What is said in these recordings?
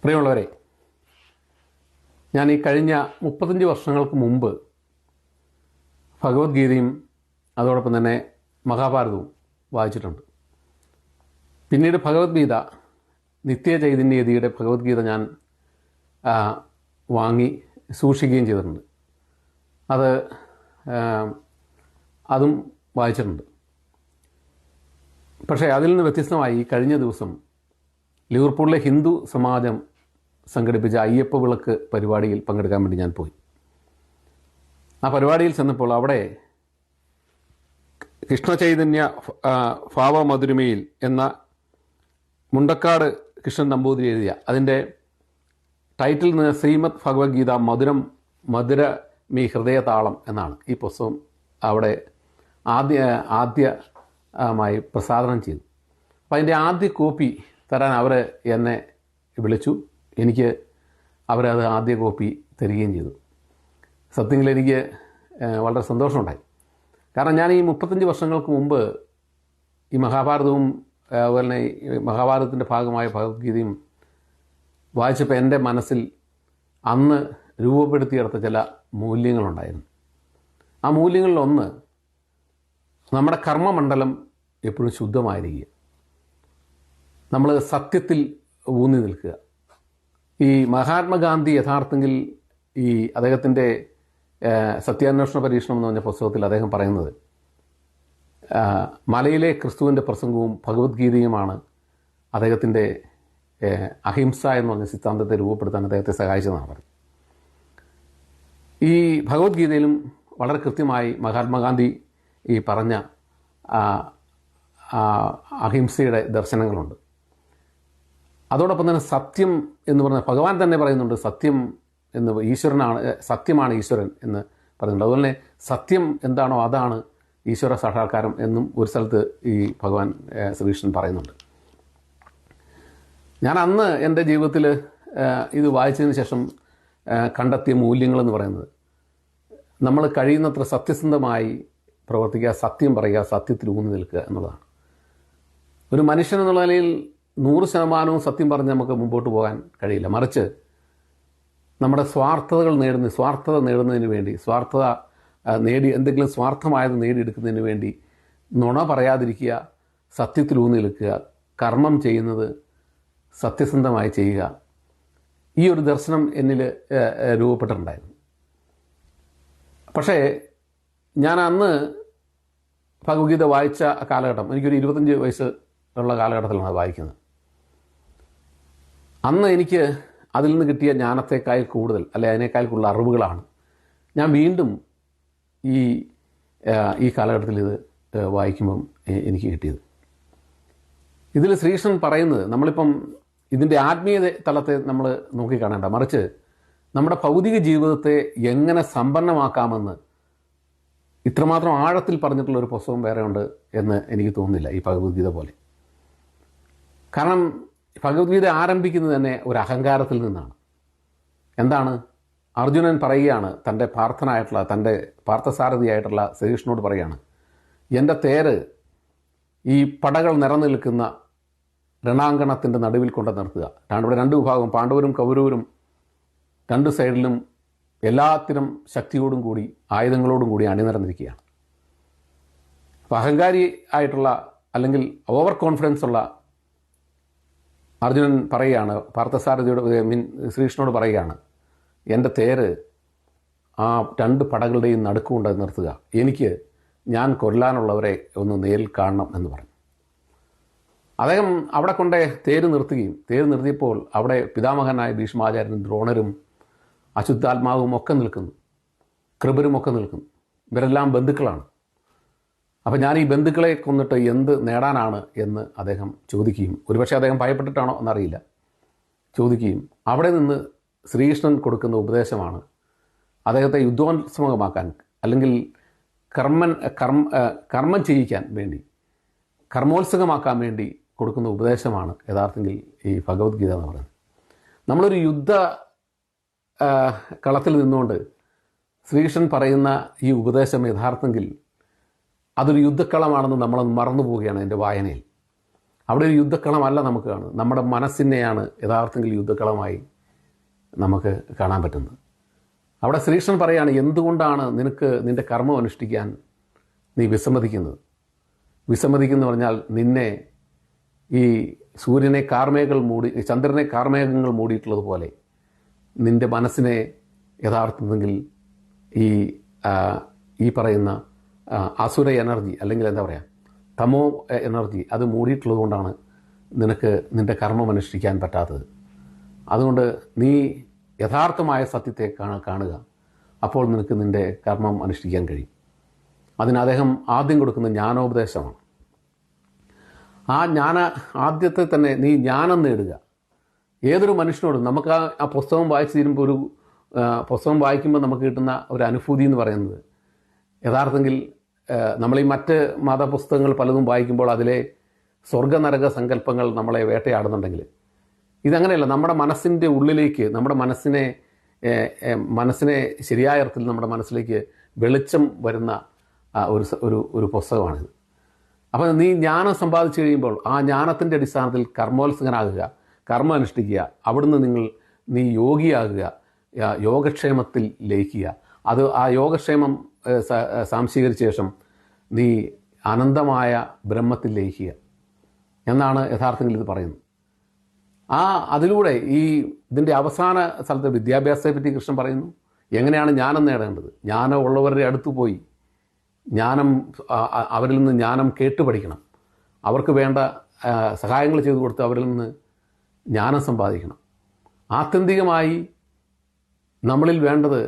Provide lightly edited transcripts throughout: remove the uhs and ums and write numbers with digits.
പ്രിയമുള്ളവരെ, ഞാൻ ഈ കഴിഞ്ഞ 35 വർഷങ്ങൾക്ക് മുമ്പ് ഭഗവത്ഗീതയും അതോടൊപ്പം തന്നെ മഹാഭാരതവും വായിച്ചിട്ടുണ്ട്. പിന്നീട് ഭഗവത്ഗീത, നിത്യചൈതന്യയതിയുടെ ഭഗവത്ഗീത ഞാൻ വാങ്ങി സൂക്ഷിക്കുകയും ചെയ്തിട്ടുണ്ട്. അതും വായിച്ചിട്ടുണ്ട്. പക്ഷേ അതിൽ നിന്ന് വ്യത്യസ്തമായി കഴിഞ്ഞ ദിവസം ലിവർപൂളിലെ ഹിന്ദു സമാജം സംഘടിപ്പിച്ച അയ്യപ്പ വിളക്ക് പരിപാടിയിൽ പങ്കെടുക്കാൻ വേണ്ടി ഞാൻ പോയി. ആ പരിപാടിയിൽ ചെന്നപ്പോൾ അവിടെ കൃഷ്ണചൈതന്യ ഭാവമധുരിമയിൽ എന്ന മുണ്ടക്കാട് കൃഷ്ണൻ നമ്പൂതിരി എഴുതിയ അതിൻ്റെ ടൈറ്റിൽ നിന്ന് ശ്രീമദ് ഭഗവത്ഗീത മധുരമീ ഹൃദയതാളം എന്നാണ്. ഈ പുസ്തകം അവിടെ ആദ്യമായി പ്രസാദനം ചെയ്തു. അപ്പോൾ അതിൻ്റെ ആദ്യ കോപ്പി തരാൻ അവർ എന്നെ വിളിച്ചു. എനിക്ക് അവരത് ആദ്യ കോപ്പി തരികയും ചെയ്തു. സത്യത്തിൽ എനിക്ക് വളരെ സന്തോഷമുണ്ടായി. കാരണം ഞാൻ ഈ 35 വർഷങ്ങൾക്ക് മുമ്പ് ഈ മഹാഭാരതവും അതുപോലെ തന്നെ ഈ മഹാഭാരതത്തിൻ്റെ ഭാഗമായ ഭഗവത്ഗീതയും വായിച്ചപ്പോൾ എൻ്റെ മനസ്സിൽ അന്ന് രൂപപ്പെടുത്തിയെടുത്ത ചില മൂല്യങ്ങളുണ്ടായിരുന്നു. ആ മൂല്യങ്ങളിലൊന്ന്, നമ്മുടെ കർമ്മമണ്ഡലം എപ്പോഴും ശുദ്ധമായിരിക്കുക, നമ്മൾ സത്യത്തിൽ ഊന്നി നിൽക്കുക. ഈ മഹാത്മാഗാന്ധി യഥാർത്ഥത്തിൽ ഈ അദ്ദേഹത്തിൻ്റെ സത്യാന്വേഷണ പരീക്ഷണം എന്ന് പറഞ്ഞ പുസ്തകത്തിൽ അദ്ദേഹം പറയുന്നത് മലയിലെ ക്രിസ്തുവിൻ്റെ പ്രസംഗവും ഭഗവത്ഗീതയുമാണ് അദ്ദേഹത്തിൻ്റെ അഹിംസ എന്ന് പറഞ്ഞ സിദ്ധാന്തത്തെ രൂപപ്പെടുത്താൻ അദ്ദേഹത്തെ സഹായിച്ചതെന്നാണ് പറഞ്ഞത്. ഈ ഭഗവത്ഗീതയിലും വളരെ കൃത്യമായി മഹാത്മാഗാന്ധി ഈ പറഞ്ഞ അഹിംസയുടെ ദർശനങ്ങളുണ്ട്. അതോടൊപ്പം തന്നെ സത്യം എന്ന് പറഞ്ഞ ഭഗവാൻ തന്നെ പറയുന്നുണ്ട്, സത്യം എന്ന് ഈശ്വരനാണ്, സത്യമാണ് ഈശ്വരൻ എന്ന് പറയുന്നുണ്ട്. അതുപോലെ തന്നെ സത്യം എന്താണോ അതാണ് ഈശ്വര സാക്ഷാത്കാരം എന്നും ഒരു സ്ഥലത്ത് ഈ ഭഗവാൻ ശ്രീകൃഷ്ണൻ പറയുന്നുണ്ട്. ഞാൻ അന്ന് എൻ്റെ ജീവിതത്തിൽ ഇത് വായിച്ചതിന് ശേഷം കണ്ടെത്തിയ മൂല്യങ്ങളെന്ന് പറയുന്നത്, നമ്മൾ കഴിയുന്നത്ര സത്യസന്ധമായി പ്രവർത്തിക്കുക, സത്യം പറയുക, സത്യത്തിൽ ഊന്നി നിൽക്കുക എന്നുള്ളതാണ്. ഒരു മനുഷ്യൻ എന്നുള്ള നിലയിൽ 100% സത്യം പറഞ്ഞ് നമുക്ക് മുമ്പോട്ട് പോകാൻ കഴിയില്ല. മറിച്ച് നമ്മുടെ സ്വാർത്ഥത നേടുന്നതിന് വേണ്ടി, എന്തെങ്കിലും സ്വാർത്ഥമായത് നേടിയെടുക്കുന്നതിന് വേണ്ടി നുണ പറയാതിരിക്കുക, സത്യത്തിലൂന്നി നിൽക്കുക, കർമ്മം ചെയ്യുന്നത് സത്യസന്ധമായി ചെയ്യുക. ഈ ഒരു ദർശനം എന്നിൽ രൂപപ്പെട്ടിട്ടുണ്ടായിരുന്നു. പക്ഷേ ഞാൻ അന്ന് ഭഗവത്ഗീത വായിച്ച കാലഘട്ടം, എനിക്കൊരു 25 വയസ്സ് ഉള്ള കാലഘട്ടത്തിലാണ് അത് വായിക്കുന്നത്. അന്ന് എനിക്ക് അതിൽ നിന്ന് കിട്ടിയ ജ്ഞാനത്തേക്കാൾ കൂടുതൽ, അല്ലെ അതിനേക്കാൾ കൂടുതൽ അറിവുകളാണ് ഞാൻ വീണ്ടും ഈ കാലഘട്ടത്തിൽ ഇത് വായിക്കുമ്പം എനിക്ക് കിട്ടിയത്. ഇതിൽ ശ്രീകൃഷ്ണൻ പറയുന്നത്, നമ്മളിപ്പം ഇതിൻ്റെ ആത്മീയ തലത്തെ നമ്മൾ നോക്കിക്കാണേണ്ട, മറിച്ച് നമ്മുടെ ഭൗതിക ജീവിതത്തെ എങ്ങനെ സമ്പന്നമാക്കാമെന്ന് ഇത്രമാത്രം ആഴത്തിൽ പറഞ്ഞിട്ടുള്ളൊരു പുസ്തകം വേറെ ഉണ്ട് എന്ന് എനിക്ക് തോന്നുന്നില്ല ഈ ഭഗവത്ഗീത പോലെ. കാരണം ഭഗവത്ഗീത ആരംഭിക്കുന്നത് തന്നെ ഒരു അഹങ്കാരത്തിൽ നിന്നാണ്. എന്താണ്? അർജുനൻ പറയുകയാണ്, തൻ്റെ തൻ്റെ പാർത്ഥസാരഥിയായിട്ടുള്ള ശ്രീകൃഷ്ണനോട് പറയുകയാണ്, എൻ്റെ തേര് ഈ പടകൾ നിറനിൽക്കുന്ന രണാങ്കണത്തിൻ്റെ നടുവിൽ കൊണ്ട് നിർത്തുക. ഇവിടെ 2 വിഭാഗം, പാണ്ഡവരും കൗരവരും 2 സൈഡിലും എല്ലാത്തിനും ശക്തിയോടും കൂടി ആയുധങ്ങളോടും കൂടി അണിനിരന്നിരിക്കുകയാണ്. അപ്പോൾ അഹങ്കാരി ആയിട്ടുള്ള അല്ലെങ്കിൽ ഓവർ കോൺഫിഡൻസ് ഉള്ള അർജുനൻ പറയുകയാണ്, പാർത്ഥസാരഥിയോട് ശ്രീകൃഷ്ണനോട് പറയുകയാണ്, എൻ്റെ തേര് ആ 2 പടകളുടെയും നടുക്കുകൊണ്ട് നിർത്തുക, ഞാൻ കൊല്ലാനുള്ളവരെ ഒന്ന് നേരിൽ കാണണം എന്ന് പറഞ്ഞു. അദ്ദേഹം അവിടെ കൊണ്ട് തേര് നിർത്തിയപ്പോൾ അവിടെ പിതാമഹനായ ഭീഷ്മാചാര്യനും ദ്രോണരും അശുദ്ധാത്മാവും ഒക്കെ നിൽക്കുന്നു, കൃപരും ഒക്കെ നിൽക്കുന്നു. ഇവരെല്ലാം ബന്ധുക്കളാണ്. അപ്പം ഞാൻ ഈ ബന്ധുക്കളെ കൊന്നിട്ട് എന്ത് നേടാനാണ് എന്ന് അദ്ദേഹം ചോദിക്കുകയും, ഒരുപക്ഷെ അദ്ദേഹം ഭയപ്പെട്ടിട്ടാണോ എന്നറിയില്ല, ചോദിക്കുകയും അവിടെ നിന്ന് ശ്രീകൃഷ്ണൻ കൊടുക്കുന്ന ഉപദേശമാണ് അദ്ദേഹത്തെ യുദ്ധോത്സവമാക്കാൻ, അല്ലെങ്കിൽ കർമ്മം ചെയ്യിക്കാൻ വേണ്ടി, കർമ്മോത്സുകമാക്കാൻ വേണ്ടി കൊടുക്കുന്ന ഉപദേശമാണ് യഥാർത്ഥത്തിൽ ഈ ഭഗവത്ഗീത എന്ന് പറയുന്നത്. നമ്മളൊരു കളത്തിൽ നിന്നുകൊണ്ട് ശ്രീകൃഷ്ണൻ പറയുന്ന ഈ ഉപദേശം യഥാർത്ഥത്തിൽ അതൊരു യുദ്ധക്കളമാണെന്ന് നമ്മൾ മറന്നു പോവുകയാണ് എൻ്റെ വായനയിൽ. അവിടെ ഒരു യുദ്ധക്കളമല്ല നമുക്ക് കാണുന്നത്. നമ്മുടെ മനസ്സിനെയാണ് യഥാർത്ഥത്തിൽ യുദ്ധക്കളമായി നമുക്ക് കാണാൻ പറ്റുന്നത്. അവിടെ ശ്രീകൃഷ്ണൻ പറയുകയാണ്, എന്തുകൊണ്ടാണ് നിനക്ക് നിൻ്റെ കർമ്മം അനുഷ്ഠിക്കാൻ നീ വിസമ്മതിക്കുന്നത്? വിസമ്മതിക്കുന്നു പറഞ്ഞാൽ നിന്നെ ഈ സൂര്യനെ കാർമേഘങ്ങൾ മൂടി, ചന്ദ്രനെ കാർമേഘങ്ങൾ മൂടിയിട്ടുള്ളതുപോലെ നിൻ്റെ മനസ്സിനെ യഥാർത്ഥത്തിൽ ഈ പറയുന്ന അസുര എനർജി, അല്ലെങ്കിൽ എന്താ പറയുക, തമോ എനർജി അത് മൂടിയിട്ടുള്ളത് കൊണ്ടാണ് നിനക്ക് നിൻ്റെ കർമ്മം അനുഷ്ഠിക്കാൻ പറ്റാത്തത്. അതുകൊണ്ട് നീ യഥാർത്ഥമായ സത്യത്തെ കാണുക. അപ്പോൾ നിനക്ക് നിൻ്റെ കർമ്മം അനുഷ്ഠിക്കാൻ കഴിയും. അതിന് അദ്ദേഹം ആദ്യം കൊടുക്കുന്ന ജ്ഞാനോപദേശമാണ്. ആ ആദ്യത്തെ തന്നെ നീ ജ്ഞാനം നേടുക. ഏതൊരു മനുഷ്യനോടും നമുക്ക് ആ പുസ്തകം വായിച്ച് തീരുമ്പോൾ പുസ്തകം വായിക്കുമ്പോൾ നമുക്ക് കിട്ടുന്ന ഒരു അനുഭൂതി എന്ന് പറയുന്നത്, യഥാർത്ഥത്തിൽ നമ്മൾ ഈ മറ്റ് മതപുസ്തകങ്ങൾ പലതും വായിക്കുമ്പോൾ അതിലെ സ്വർഗനരക സങ്കല്പങ്ങൾ നമ്മളെ വേട്ടയാടുന്നുണ്ടെങ്കിൽ, ഇതങ്ങനെയല്ല. നമ്മുടെ മനസ്സിൻ്റെ ഉള്ളിലേക്ക്, നമ്മുടെ മനസ്സിനെ ശരിയായ അർത്ഥത്തിൽ നമ്മുടെ മനസ്സിലേക്ക് വെളിച്ചം വരുന്ന ഒരു പുസ്തകമാണിത്. അപ്പോൾ നീ ജ്ഞാനം സമ്പാദിച്ചു കഴിയുമ്പോൾ ആ ജ്ഞാനത്തിൻ്റെ അടിസ്ഥാനത്തിൽ കർമ്മോത്സുകനാകുക, കർമ്മം അനുഷ്ഠിക്കുക. അവിടുന്ന് നീ യോഗിയാകുക, യോഗക്ഷേമത്തിൽ ലയിക്കുക. ആ യോഗക്ഷേമം സാംശീകരിച്ച ശേഷം നീ അനന്തമായ ബ്രഹ്മത്തിൽ ലയിക്കുക എന്നാണ് യഥാർത്ഥത്തിൽ ഇത് പറയുന്നത്. അതിലൂടെ ഇതിൻ്റെ അവസാന സ്ഥലത്ത് വിദ്യാഭ്യാസത്തെ പറ്റി കൃഷ്ണൻ പറയുന്നു. എങ്ങനെയാണ് ജ്ഞാനം നേടേണ്ടത്? ജ്ഞാനം ഉള്ളവരുടെ അടുത്ത് പോയി അവരിൽ നിന്ന് ജ്ഞാനം കേട്ടുപഠിക്കണം. അവർക്ക് വേണ്ട സഹായങ്ങൾ ചെയ്തു കൊടുത്ത് അവരിൽ നിന്ന് ജ്ഞാനം സമ്പാദിക്കണം. ആത്യന്തികമായി നമ്മളിൽ വേണ്ടത്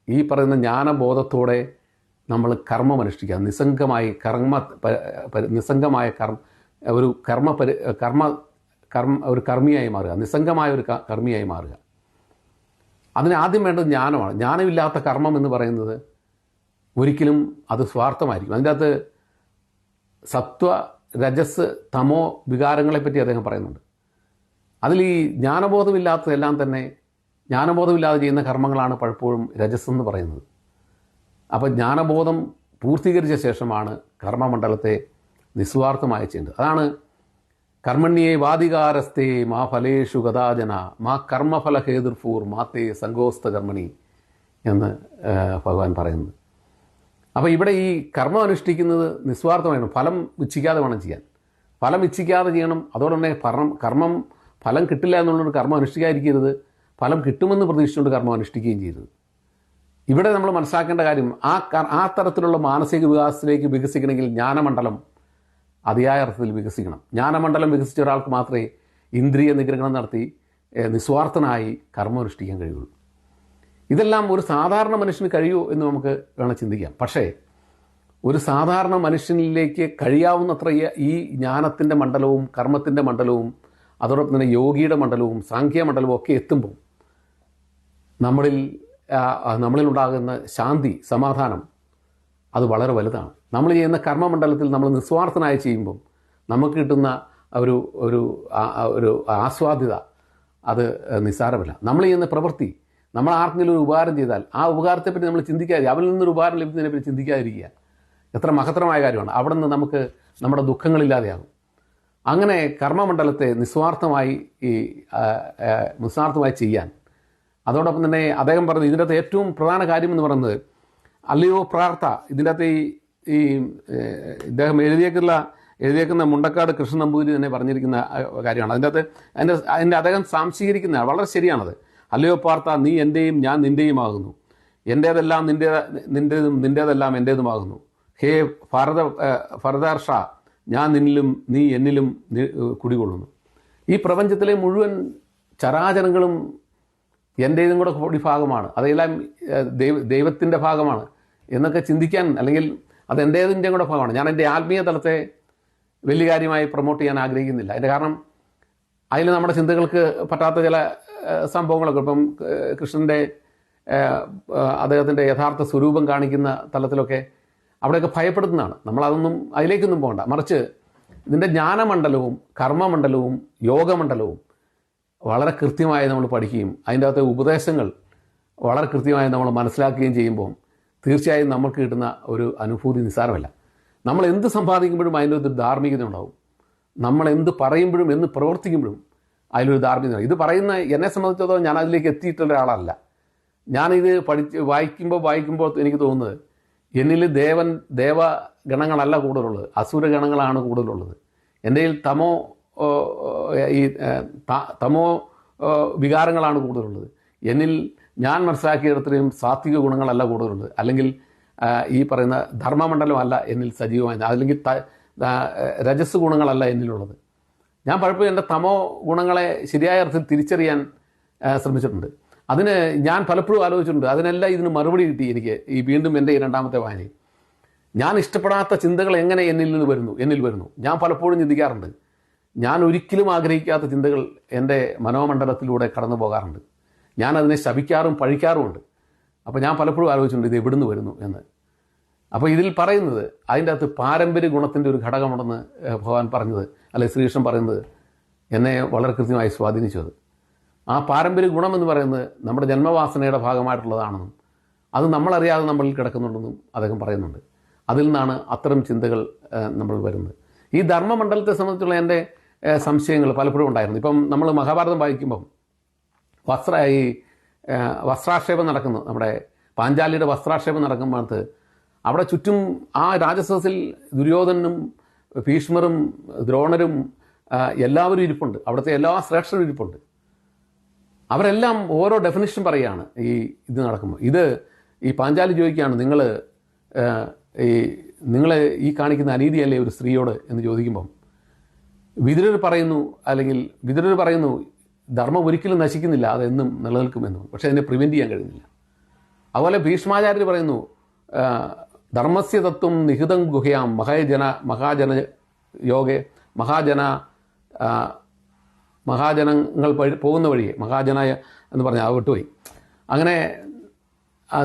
ഈ പറയുന്ന ജ്ഞാനബോധത്തോടെ നമ്മൾ കർമ്മം അനുഷ്ഠിക്കുക. നിസ്സംഗമായ ഒരു കർമ്മിയായി മാറുക, നിസ്സംഗമായ ഒരു കർമ്മിയായി മാറുക. അതിന് ആദ്യം വേണ്ടത് ജ്ഞാനമാണ്. ജ്ഞാനമില്ലാത്ത കർമ്മം എന്ന് പറയുന്നത് ഒരിക്കലും അത് സ്വാർത്ഥമായിരിക്കും. അതിൻ്റെ അകത്ത് സത്വ, രജസ്, തമോ വികാരങ്ങളെപ്പറ്റി അദ്ദേഹം പറയുന്നുണ്ട്. അതിൽ ഈ ജ്ഞാനബോധമില്ലാത്തതെല്ലാം തന്നെ, ജ്ഞാനബോധമില്ലാതെ ചെയ്യുന്ന കർമ്മങ്ങളാണ് പലപ്പോഴും രജസ് എന്ന് പറയുന്നത്. അപ്പോൾ ജ്ഞാനബോധം പൂർത്തീകരിച്ച ശേഷമാണ് കർമ്മമണ്ഡലത്തെ നിസ്വാർത്ഥമായി ചെയ്യേണ്ടത്. അതാണ് കർമ്മണ്യേ വാദികാരസ്തേ മാ ഫലേഷു ഗതാജന മാ കർമ്മഫലഹേതുർഫൂർ മാത്തേ സംഗോസ്ത കർമ്മണി എന്ന് ഭഗവാൻ പറയുന്നത്. അപ്പോൾ ഇവിടെ ഈ കർമ്മം അനുഷ്ഠിക്കുന്നത് നിസ്വാർത്ഥമായിരുന്നു. ഫലം ഇച്ഛിക്കാതെ വേണം ചെയ്യാൻ. ഫലം ഇച്ഛിക്കാതെ ചെയ്യണം. അതോടെ തന്നെ കർമ്മം ഫലം കിട്ടില്ല എന്നുള്ളൊരു കർമ്മം അനുഷ്ഠിക്കാതിരിക്കരുത്. ഫലം കിട്ടുമെന്ന് പ്രതീക്ഷിച്ചുകൊണ്ട് കർമ്മം അനുഷ്ഠിക്കുകയും ചെയ്തത്. ഇവിടെ നമ്മൾ മനസ്സിലാക്കേണ്ട കാര്യം, ആ തരത്തിലുള്ള മാനസിക വികാസത്തിലേക്ക് വികസിക്കണമെങ്കിൽ ജ്ഞാനമണ്ഡലം അതിയായ അർത്ഥത്തിൽ വികസിക്കണം. ജ്ഞാനമണ്ഡലം വികസിച്ച ഒരാൾക്ക് മാത്രമേ ഇന്ദ്രിയ നിഗ്രഹണം നടത്തി നിസ്വാർത്ഥനായി കർമ്മം അനുഷ്ഠിക്കാൻ കഴിയുള്ളൂ. ഇതെല്ലാം ഒരു സാധാരണ മനുഷ്യന് കഴിയുമോ എന്ന് നമുക്ക് വേണം ചിന്തിക്കാം. പക്ഷേ ഒരു സാധാരണ മനുഷ്യനിലേക്ക് കഴിയാവുന്നത്ര ഈ ജ്ഞാനത്തിൻ്റെ മണ്ഡലവും കർമ്മത്തിൻ്റെ മണ്ഡലവും അതോടൊപ്പം തന്നെ യോഗിയുടെ മണ്ഡലവും സാഖ്യമണ്ഡലവും ഒക്കെ എത്തുമ്പോൾ നമ്മളിലുണ്ടാകുന്ന ശാന്തി, സമാധാനം അത് വളരെ വലുതാണ്. നമ്മൾ ചെയ്യുന്ന കർമ്മമണ്ഡലത്തിൽ നമ്മൾ നിസ്വാർത്ഥനായി ചെയ്യുമ്പം നമുക്ക് കിട്ടുന്ന ഒരു ആസ്വാദ്യത അത് നിസ്സാരമല്ല. നമ്മൾ ചെയ്യുന്ന പ്രവൃത്തി, നമ്മൾ ആർക്കെങ്കിലും ഒരു ഉപകാരം ചെയ്താൽ ആ ഉപകാരത്തെപ്പറ്റി നമ്മൾ ചിന്തിക്കാതെ, അവരിൽ നിന്നൊരു ഉപകാരം ലഭിക്കുന്നതിനെപ്പറ്റി ചിന്തിക്കാതിരിക്കുക എത്ര മഹത്തരമായ കാര്യമാണ്. അവിടെ നിന്ന് നമുക്ക് നമ്മുടെ ദുഃഖങ്ങളില്ലാതെയാകും. അങ്ങനെ കർമ്മമണ്ഡലത്തെ നിസ്വാർത്ഥമായി ചെയ്യാൻ, അതോടൊപ്പം തന്നെ അദ്ദേഹം പറഞ്ഞു ഇതിൻ്റെ അകത്ത് ഏറ്റവും പ്രധാന കാര്യം എന്ന് പറയുന്നത് അല്ലയോ പ്രാർത്ഥ. ഇതിൻ്റെ അകത്ത് ഇദ്ദേഹം എഴുതിയേക്കുന്ന മുണ്ടക്കാട് കൃഷ്ണൻ നമ്പൂതിരി തന്നെ പറഞ്ഞിരിക്കുന്ന കാര്യമാണ്. അതിൻ്റെ അദ്ദേഹം സാംശീകരിക്കുന്ന വളരെ ശരിയാണത്. അല്ലയോ പാർത്ത, നീ എൻ്റെയും ഞാൻ നിൻ്റെയുമാകുന്നു. എൻ്റേതെല്ലാം നിൻ്റേതെല്ലാം എൻ്റേതുമാകുന്നു. ഹേ ഭരതർഷ, ഞാൻ നിന്നിലും നീ എന്നിലും കുടികൊള്ളുന്നു. ഈ പ്രപഞ്ചത്തിലെ മുഴുവൻ ചരാചരങ്ങളും എൻ്റേതും കൂടെ കൂടി ഭാഗമാണ്. അതെല്ലാം ദൈവത്തിൻ്റെ ഭാഗമാണ് എന്നൊക്കെ ചിന്തിക്കാൻ, അല്ലെങ്കിൽ അത് എൻ്റേതിൻ്റെയും കൂടെ ഭാഗമാണ്. ഞാൻ എൻ്റെ ആത്മീയ തലത്തെ വലിയ കാര്യമായി പ്രൊമോട്ട് ചെയ്യാൻ ആഗ്രഹിക്കുന്നില്ല. അതിൻ്റെ കാരണം അതിൽ നമ്മുടെ ചിന്തകൾക്ക് പറ്റാത്ത ചില സംഭവങ്ങളൊക്കെ, ഇപ്പം കൃഷ്ണൻ്റെ അദ്ദേഹത്തിൻ്റെ യഥാർത്ഥ സ്വരൂപം കാണിക്കുന്ന തലത്തിലൊക്കെ അവിടെയൊക്കെ ഭയപ്പെടുത്തുന്നതാണ്. അതിലേക്കൊന്നും പോകണ്ട. മറിച്ച് ഇതിൻ്റെ ജ്ഞാനമണ്ഡലവും കർമ്മമണ്ഡലവും യോഗമണ്ഡലവും വളരെ കൃത്യമായി നമ്മൾ പഠിക്കുകയും അതിൻ്റെ അകത്തെ ഉപദേശങ്ങൾ വളരെ കൃത്യമായി നമ്മൾ മനസ്സിലാക്കുകയും ചെയ്യുമ്പോൾ തീർച്ചയായും നമുക്ക് കിട്ടുന്ന ഒരു അനുഭൂതി നിസ്സാരമല്ല. നമ്മൾ എന്ത് സമ്പാദിക്കുമ്പോഴും അതിൻ്റെ ഒരു ധാർമ്മികത ഉണ്ടാവും. നമ്മൾ എന്ത് പറയുമ്പോഴും എന്ന് പ്രവർത്തിക്കുമ്പോഴും അതിലൊരു ധാർമ്മികത. ഇത് പറയുന്ന എന്നെ സംബന്ധിച്ചിടത്തോളം ഞാൻ അതിലേക്ക് എത്തിയിട്ടുള്ള ഒരാളല്ല. ഞാനിത് വായിക്കുമ്പോൾ എനിക്ക് തോന്നുന്നത് എന്നിൽ ദേവഗണങ്ങളല്ല കൂടുതലുള്ളത്, അസുരഗണങ്ങളാണ് കൂടുതലുള്ളത്. എൻ്റെ കയ്യിൽ തമോ വികാരങ്ങളാണ് കൂടുതലുള്ളത്. എന്നിൽ ഞാൻ മനസ്സിലാക്കിയിടത്തോളം സാത്വിക ഗുണങ്ങളല്ല കൂടുതലുള്ളത്, അല്ലെങ്കിൽ ഈ പറയുന്ന ധർമ്മമണ്ഡലമല്ല എന്നിൽ സജീവമായി, അല്ലെങ്കിൽ രജസ് ഗുണങ്ങളല്ല എന്നിലുള്ളത്. ഞാൻ പലപ്പോഴും എൻ്റെ തമോ ഗുണങ്ങളെ ശരിയായ അർത്ഥത്തിൽ തിരിച്ചറിയാൻ ശ്രമിച്ചിട്ടുണ്ട്. അതിന് ഞാൻ പലപ്പോഴും ആലോചിച്ചിട്ടുണ്ട്. അതിനെല്ലാം ഇതിന് മറുപടി കിട്ടി എനിക്ക് വീണ്ടും എൻ്റെ ഈ രണ്ടാമത്തെ വായനയിൽ. ഞാൻ ഇഷ്ടപ്പെടാത്ത ചിന്തകൾ എങ്ങനെ എന്നിൽ വരുന്നു ഞാൻ പലപ്പോഴും ചിന്തിക്കാറുണ്ട്. ഞാൻ ഒരിക്കലും ആഗ്രഹിക്കാത്ത ചിന്തകൾ എൻ്റെ മനോമണ്ഡലത്തിലൂടെ കടന്നു പോകാറുണ്ട്. ഞാൻ അതിനെ ശപിക്കാറും പഴിക്കാറുമുണ്ട്. അപ്പോൾ ഞാൻ പലപ്പോഴും ആലോചിച്ചിട്ടുണ്ട് ഇത് എവിടുന്ന് വരുന്നു എന്ന്. അപ്പോൾ ഇതിൽ പറയുന്നത് അതിൻ്റെ അകത്ത് പാരമ്പര്യ ഗുണത്തിൻ്റെ ഒരു ഘടകമുണ്ടെന്ന് ഭഗവാൻ പറഞ്ഞത്, അല്ലെങ്കിൽ ശ്രീകൃഷ്ണൻ പറയുന്നത് എന്നെ വളരെ കൃത്യമായി സ്വാധീനിച്ചത്. ആ പാരമ്പര്യ ഗുണം എന്ന് പറയുന്നത് നമ്മുടെ ജന്മവാസനയുടെ ഭാഗമായിട്ടുള്ളതാണെന്നും അത് നമ്മളറിയാതെ നമ്മളിൽ കിടക്കുന്നുണ്ടെന്നും അദ്ദേഹം പറയുന്നുണ്ട്. അതിൽ നിന്നാണ് അത്തരം ചിന്തകൾ നമ്മൾ വരുന്നത്. ഈ ധർമ്മമണ്ഡലത്തെ സംബന്ധിച്ചുള്ള എൻ്റെ സംശയങ്ങൾ പലപ്പോഴും ഉണ്ടായിരുന്നു. ഇപ്പം നമ്മൾ മഹാഭാരതം വായിക്കുമ്പം വസ്ത്രാക്ഷേപം നടക്കുന്നു, നമ്മുടെ പാഞ്ചാലിയുടെ വസ്ത്രാക്ഷേപം നടക്കുമ്പോഴത്ത് അവിടെ ചുറ്റും ആ രാജസദസ്സിൽ ദുര്യോധനും ഭീഷ്മരും ദ്രോണരും എല്ലാവരും ഇരിപ്പുണ്ട്. അവിടുത്തെ എല്ലാ ശ്രേഷ്ഠരും ഇരിപ്പുണ്ട്. അവരെല്ലാം ഓരോ ഡെഫിനിഷൻ പറയുകയാണ് ഇത് നടക്കുമ്പോൾ. ഈ പാഞ്ചാലി ചോദിക്കുകയാണ്, നിങ്ങൾ ഈ കാണിക്കുന്ന അനീതിയല്ലേ ഒരു സ്ത്രീയോട് എന്ന് ചോദിക്കുമ്പം വിതുരർ പറയുന്നു ധർമ്മം ഒരിക്കലും നശിക്കുന്നില്ല, അതെന്നും നിലനിൽക്കുമെന്നും, പക്ഷേ അതിനെ പ്രിവെൻറ്റ് ചെയ്യാൻ കഴിയുന്നില്ല. അതുപോലെ ഭീഷ്മാചാര്യർ പറയുന്നു ധർമ്മസ്യ തത്വം നിഹിതം ഗുഹയാം മഹാജന യോഗെ മഹാജനങ്ങൾ പോകുന്ന വഴിയെ മഹാജനായ എന്ന് പറഞ്ഞാൽ വിട്ടുപോയി. അങ്ങനെ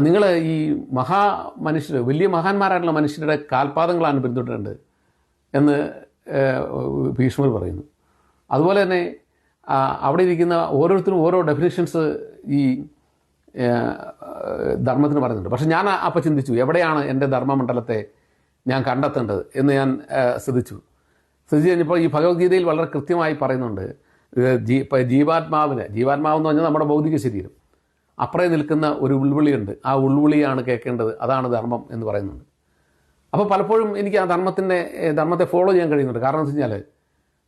നിങ്ങൾ ഈ മനുഷ്യർ വലിയ മഹാന്മാരായിട്ടുള്ള മനുഷ്യരുടെ കാൽപാദങ്ങളാണ് പിന്തുടരേണ്ടത് എന്ന് ഭീഷ്മർ പറയുന്നു. അതുപോലെ തന്നെ അവിടെ ഇരിക്കുന്ന ഓരോരുത്തരും ഓരോ ഡെഫിനിഷൻസ് ഈ ധർമ്മത്തിന് പറയുന്നുണ്ട്. പക്ഷെ ഞാൻ അപ്പം ചിന്തിച്ചു, എവിടെയാണ് എൻ്റെ ധർമ്മമണ്ഡലത്തെ ഞാൻ കണ്ടെത്തേണ്ടത് എന്ന് ഞാൻ ശ്രദ്ധിച്ചു കഴിഞ്ഞപ്പോൾ ഈ ഭഗവത്ഗീതയിൽ വളരെ കൃത്യമായി പറയുന്നുണ്ട്. ജീവാത്മാവെന്ന് പറഞ്ഞാൽ നമ്മുടെ ഭൗതിക ശരീരം, അപ്പുറേ നിൽക്കുന്ന ഒരു ഉൾവിളിയുണ്ട്. ആ ഉൾവിളിയാണ് കേൾക്കേണ്ടത്, അതാണ് ധർമ്മം എന്ന് പറയുന്നുണ്ട്. അപ്പോൾ പലപ്പോഴും എനിക്ക് ആ ധർമ്മത്തെ ഫോളോ ചെയ്യാൻ കഴിയുന്നുണ്ട്. കാരണം എന്ന് വെച്ച് കഴിഞ്ഞാൽ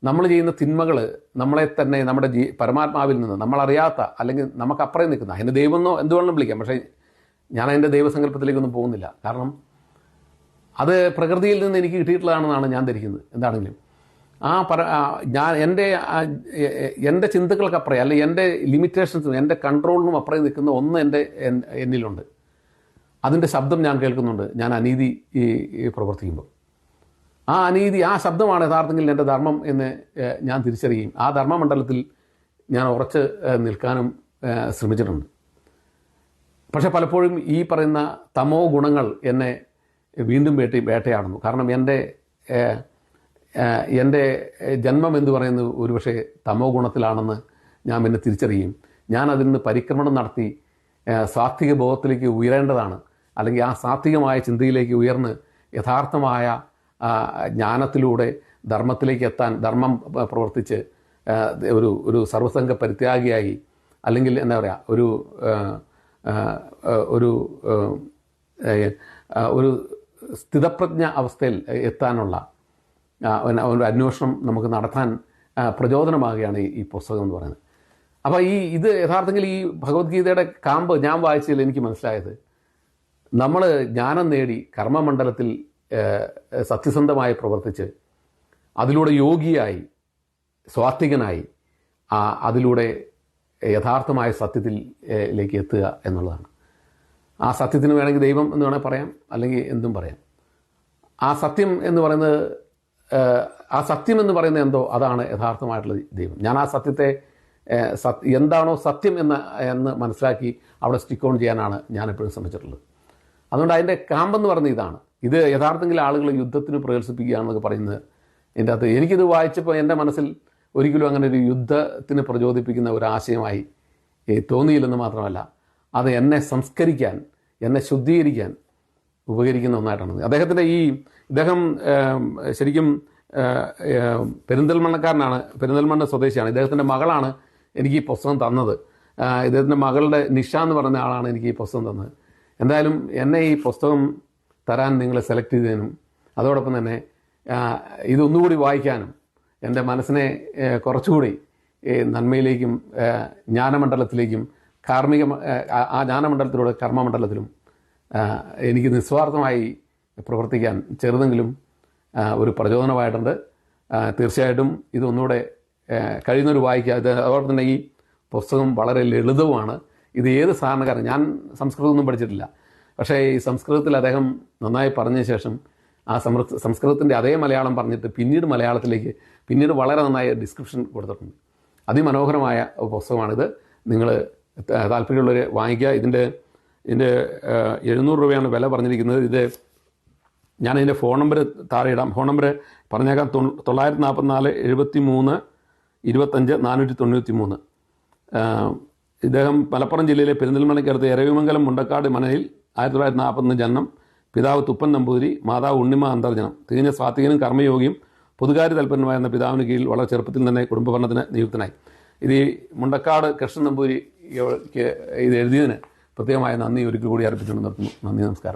നമ്മൾ ചെയ്യുന്ന തിന്മകൾ നമ്മളെ തന്നെ നമ്മുടെ പരമാത്മാവിൽ നിന്ന് നമ്മളറിയാത്ത, അല്ലെങ്കിൽ നമുക്കപ്പുറം നിൽക്കുന്ന, അതിൻ്റെ ദൈവമെന്നോ എന്തുവേണമെങ്കിലും വിളിക്കാം, പക്ഷേ ഞാൻ അതിൻ്റെ ദൈവസങ്കല്പത്തിലേക്കൊന്നും പോകുന്നില്ല. കാരണം അത് പ്രകൃതിയിൽ നിന്ന് എനിക്ക് കിട്ടിയിട്ടുള്ളതാണെന്നാണ് ഞാൻ ധരിക്കുന്നത്. എന്താണെങ്കിലും എൻ്റെ ചിന്തകൾക്കപ്പുറം, അല്ലെങ്കിൽ എൻ്റെ ലിമിറ്റേഷൻസും എൻ്റെ കൺട്രോളിനും അപ്പുറം നിൽക്കുന്ന ഒന്ന് എന്നിലുണ്ട്. അതിൻ്റെ ശബ്ദം ഞാൻ കേൾക്കുന്നുണ്ട് ഞാൻ അനീതി പ്രവർത്തിക്കുമ്പോൾ. ആ ശബ്ദമാണ് യഥാർത്ഥത്തിൽ എൻ്റെ ധർമ്മം എന്ന് ഞാൻ തിരിച്ചറിയുകയും ആ ധർമ്മമണ്ഡലത്തിൽ ഞാൻ ഉറച്ച് നിൽക്കാനും ശ്രമിച്ചിട്ടുണ്ട്. പക്ഷെ പലപ്പോഴും ഈ പറയുന്ന തമോ ഗുണങ്ങൾ എന്നെ വീണ്ടും വേട്ടയാടുന്നു. കാരണം എൻ്റെ ജന്മം എന്ന് പറയുന്നത് ഒരുപക്ഷെ തമോ ഗുണത്തിലാണെന്ന് ഞാൻ പിന്നെ തിരിച്ചറിയും. ഞാൻ അതിൽ നിന്ന് പരിക്രമണം നടത്തി സാത്വിക ബോധത്തിലേക്ക് ഉയരേണ്ടതാണ്, അല്ലെങ്കിൽ ആ സാത്വികമായ ചിന്തയിലേക്ക് ഉയർന്ന് യഥാർത്ഥമായ ജ്ഞാനത്തിലൂടെ ധർമ്മത്തിലേക്ക് എത്താൻ, ധർമ്മം പ്രവർത്തിച്ച് ഒരു സർവസംഘ പരിത്യാഗിയായി, അല്ലെങ്കിൽ എന്താ പറയുക, ഒരു സ്ഥിതപ്രജ്ഞ അവസ്ഥയിൽ എത്താനുള്ള ഒരു അന്വേഷണം നമുക്ക് നടത്താൻ പ്രചോദനമാകുകയാണ് ഈ പുസ്തകം എന്ന് പറയുന്നത്. അപ്പോൾ ഇത് യഥാർത്ഥത്തിൽ ഈ ഭഗവത്ഗീതയുടെ കാമ്പ് ഞാൻ വായിച്ചതിൽ എനിക്ക് മനസ്സിലായത്, നമ്മൾ ജ്ഞാനം നേടി കർമ്മമണ്ഡലത്തിൽ സത്യസന്ധമായി പ്രവർത്തിച്ച് അതിലൂടെ യോഗിയായി സ്വാത്വികനായി അതിലൂടെ യഥാർത്ഥമായ സത്യത്തിലേക്ക് എത്തുക എന്നുള്ളതാണ്. ആ സത്യത്തിന് വേണമെങ്കിൽ ദൈവം എന്ന് വേണമെങ്കിൽ പറയാം, അല്ലെങ്കിൽ എന്തും പറയാം. ആ സത്യം എന്ന് പറയുന്നത് എന്തോ അതാണ് യഥാർത്ഥമായിട്ടുള്ള ദൈവം. ഞാൻ ആ സത്യത്തെ എന്താണോ സത്യം എന്ന് മനസ്സിലാക്കി അവിടെ സ്റ്റിക്ക് ഓൺ ചെയ്യാനാണ് ഞാനെപ്പോഴും ശ്രമിച്ചിട്ടുള്ളത്. അതുകൊണ്ട് അതിൻ്റെ കാമ്പെന്ന് പറയുന്നത് ഇതാണ്. ഇത് യഥാർത്ഥത്തിൽ ആളുകൾ യുദ്ധത്തിന് പ്രേരിപ്പിക്കുകയാണെന്നൊക്കെ പറയുന്നത് എൻ്റെ അകത്ത് എനിക്കിത് വായിച്ചപ്പോൾ എൻ്റെ മനസ്സിൽ ഒരിക്കലും അങ്ങനെ ഒരു യുദ്ധത്തിന് പ്രചോദിപ്പിക്കുന്ന ഒരു ആശയമായി തോന്നിയില്ലെന്ന് മാത്രമല്ല, അത് എന്നെ സംസ്കരിക്കാൻ, എന്നെ ശുദ്ധീകരിക്കാൻ ഉപകരിക്കുന്ന ഒന്നായിട്ടാണ്. അദ്ദേഹം ശരിക്കും പെരിന്തൽമണ്ണക്കാരനാണ്, പെരിന്തൽമണ്ണ സ്വദേശിയാണ്. ഇദ്ദേഹത്തിൻ്റെ മകളാണ് എനിക്ക് ഈ പുസ്തകം തന്നത്. ഇദ്ദേഹത്തിൻ്റെ മകളുടെ നിഷ എന്ന് പറയുന്ന ആളാണ് എനിക്ക് ഈ പുസ്തകം തന്നത്. എന്തായാലും എന്നെ ഈ പുസ്തകം തരാൻ നിങ്ങൾ സെലക്ട് ചെയ്തതിനും അതോടൊപ്പം തന്നെ ഇതൊന്നുകൂടി വായിക്കാനും എൻ്റെ മനസ്സിനെ കുറച്ചുകൂടി നന്മയിലേക്കും ജ്ഞാനമണ്ഡലത്തിലേക്കും ആ ജ്ഞാനമണ്ഡലത്തിലൂടെ കർമ്മമണ്ഡലത്തിലും എനിക്ക് നിസ്വാർത്ഥമായി പ്രവർത്തിക്കാൻ ചെറുതെങ്കിലും ഒരു പ്രചോദനമായിട്ടുണ്ട്. തീർച്ചയായിട്ടും ഇതൊന്നുകൂടെ കഴിയുന്നൊരു വായിക്കുക. അതോടൊപ്പം തന്നെ ഈ പുസ്തകം വളരെ ലളിതവുമാണ്. ഇത് ഏത് സാധാരണക്കാരൻ, ഞാൻ സംസ്കൃതമൊന്നും പഠിച്ചിട്ടില്ല, പക്ഷേ ഈ സംസ്കൃതത്തിൽ അദ്ദേഹം നന്നായി പറഞ്ഞ ശേഷം ആ സംസ്കൃതത്തിൻ്റെ അതേ മലയാളം പറഞ്ഞിട്ട് പിന്നീട് മലയാളത്തിലേക്ക് പിന്നീട് വളരെ നന്നായി ഡിസ്ക്രിപ്ഷൻ കൊടുത്തിട്ടുണ്ട്. അതിമനോഹരമായ പുസ്തകമാണിത്. നിങ്ങൾ താല്പര്യമുള്ളവർ വാങ്ങിക്കുക. ഇതിൻ്റെ 700 രൂപയാണ് വില പറഞ്ഞിരിക്കുന്നത്. ഞാനതിൻ്റെ ഫോൺ നമ്പർ താഴെ ഇടാം. ഫോൺ നമ്പർ പറഞ്ഞേക്കാം: 944 73 25 493. ഇദ്ദേഹം മലപ്പുറം ജില്ലയിലെ പെരിന്തൽമണ്ണയ്ക്കടുത്ത് എരവിമംഗലം മുണ്ടക്കാട് മനയിൽ 1941 ജനനം. പിതാവ് തുപ്പൻ നമ്പൂതിരി, മാതാവ് ഉണ്ണിമ അന്തർജനം. തികഞ്ഞ സ്വാത്വികനും കർമ്മയോഗിയും പൊതുകാര്യ തൽപരനുമായിരുന്ന പിതാവിന് കീഴിൽ വളരെ ചെറുപ്പത്തിൽ തന്നെ കുടുംബഭരണത്തിന് നിയുക്തനായി. ഇത് ഈ മുണ്ടക്കാട് കൃഷ്ണൻ നമ്പൂതിരിക്ക് ഇത് എഴുതിയതിന് പ്രത്യേകമായ നന്ദി ഒരിക്കൽ കൂടി അർപ്പിച്ചുകൊണ്ട് നിർത്തുന്നു. നന്ദി, നമസ്കാരം.